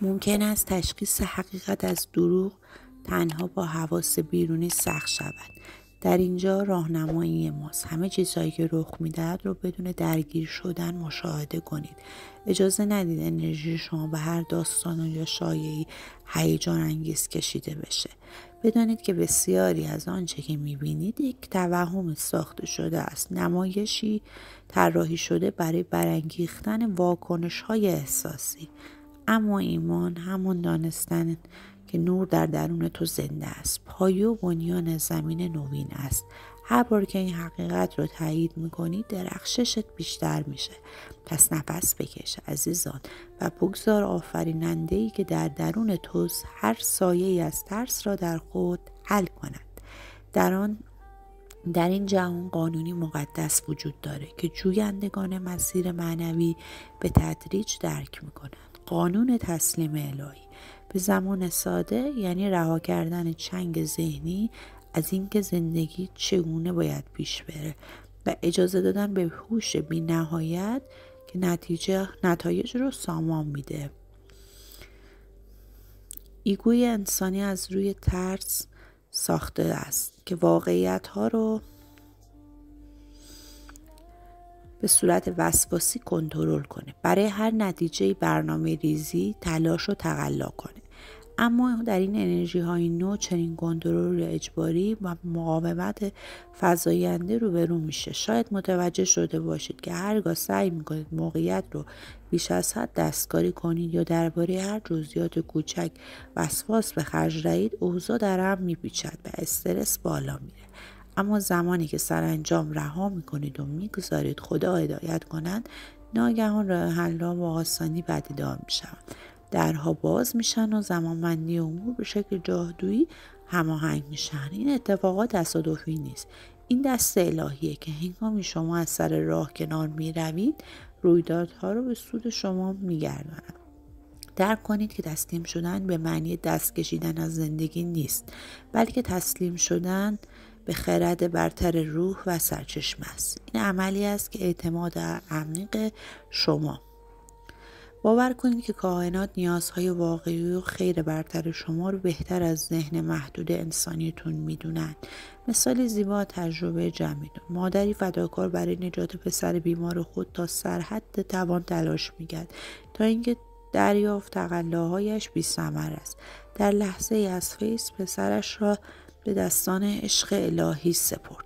ممکن است تشخیص حقیقت از دروغ تنها با حواس بیرونی سخت شود. در اینجا راهنمایی ماست. همه چیزهایی که رخ میدهد رو بدون درگیر شدن مشاهده کنید. اجازه ندید انرژی شما به هر داستان یا شایعی هیجان انگیز کشیده بشه. بدانید که بسیاری از آنچه که میبینید یک توهم ساخته شده است، نمایشی طراحی شده برای برانگیختن واکنش‌های احساسی. اما ایمان همان دانستن که نور در درون تو زنده است، پایه و بنیان زمین نوین است. هر بار که این حقیقت رو تایید میکنی درخششت بیشتر میشه. پس نفس بکش عزیزان و بگذار آفریننده‌ای که در درون توست هر سایه‌ای از ترس را در خود حل کند. در این جهان قانونی مقدس وجود داره که جویندگان مسیر معنوی به تدریج درک میکنند. قانون تسلیم الهی به زمان ساده یعنی رها کردن چنگ ذهنی از اینکه زندگی چگونه باید پیش بره و اجازه دادن به هوش بی نهایت که نتایج رو سامان میده. ایگوی انسانی از روی ترس ساخته است که واقعیت ها رو به صورت وسواسی کنترل کنه، برای هر نتیجه برنامه ریزی تلاش و تقلا کنه. اما در این انرژی های نو چنین کنترل اجباری و مقاومت فزاینده روبرو میشه. شاید متوجه شده باشید که هرگاه سعی میکنید موقعیت رو بیش از حد دستکاری کنید یا درباره هر جزئیات کوچک وسواس به خرج دهید، اوضاع در هم میپیچد و استرس بالا میره. اما زمانی که سرانجام رها میکنید و میگذارید خدا هدایت کنند، ناگهان راه حل‌ها با آسانی پدیدار میشوند. درها باز میشن و زمانبندی امور به شکل جادویی هماهنگ میشن. این اتفاقات تصادفی نیست. این دست الهیه که هنگامی شما از سر راه کنار میروید رویدادها رو به سود شما میگرداند. درک کنید که تسلیم شدن به معنی دست کشیدن از زندگی نیست، بلکه تسلیم شدن به خرد برتر روح و سرچشمه است. این عملی است که اعتماد عمیق شما. باور کنید که کائنات نیازهای واقعی و خیر برتر شما رو بهتر از ذهن محدود انسانیتون میدونن. مثال زیبا تجربه جمعیتون. مادری فداکار برای نجات پسر بیمار خود تا سرحد توان تلاش میکرد تا اینکه دریافت تقلاهایش بی ثمر است. در لحظه از فیض پسرش را به دستان عشق الهی سپرد.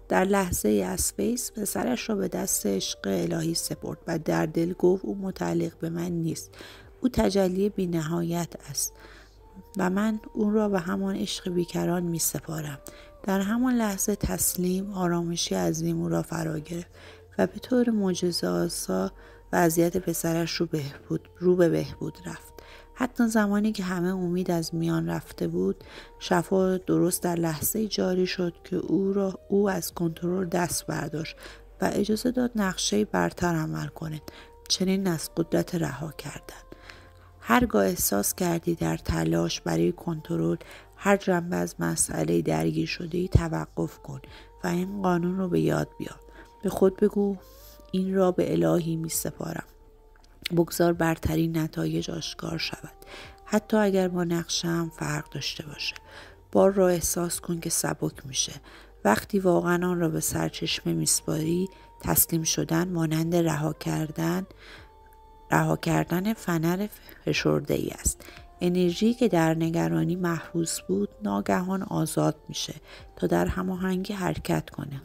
در لحظه از فیض پسرش را به دست عشق الهی سپرد و در دل گفت او متعلق به من نیست. او تجلی بی نهایت است و من او را به همان عشق بیکران می سپارم. در همان لحظه تسلیم آرامشی عظیم او را فرا گرفت و به طور معجزه‌آسا وضعیت پسرش رو به بهبود رفت. حتی زمانی که همه امید از میان رفته بود، شفا درست در لحظه جاری شد که او از کنترل دست برداشت و اجازه داد نقشه برتر عمل کنه. چنین از قدرت رها کردن. هرگاه احساس کردی در تلاش برای کنترل هر جنبه از مسئله درگیر شده‌ای، توقف کن و این قانون رو به یاد بیار. به خود بگو این را به الهی می سپارم. بگذار برترین نتایج آشکار شود، حتی اگر با نقشه هم فرق داشته باشه. بار را احساس کن که سبک میشه. وقتی واقعا آن را به سرچشمه میسپاری، تسلیم شدن مانند رها کردن فنر فشرده‌ای است. انرژی که در نگرانی محبوس بود ناگهان آزاد میشه تا در هماهنگی حرکت کنه.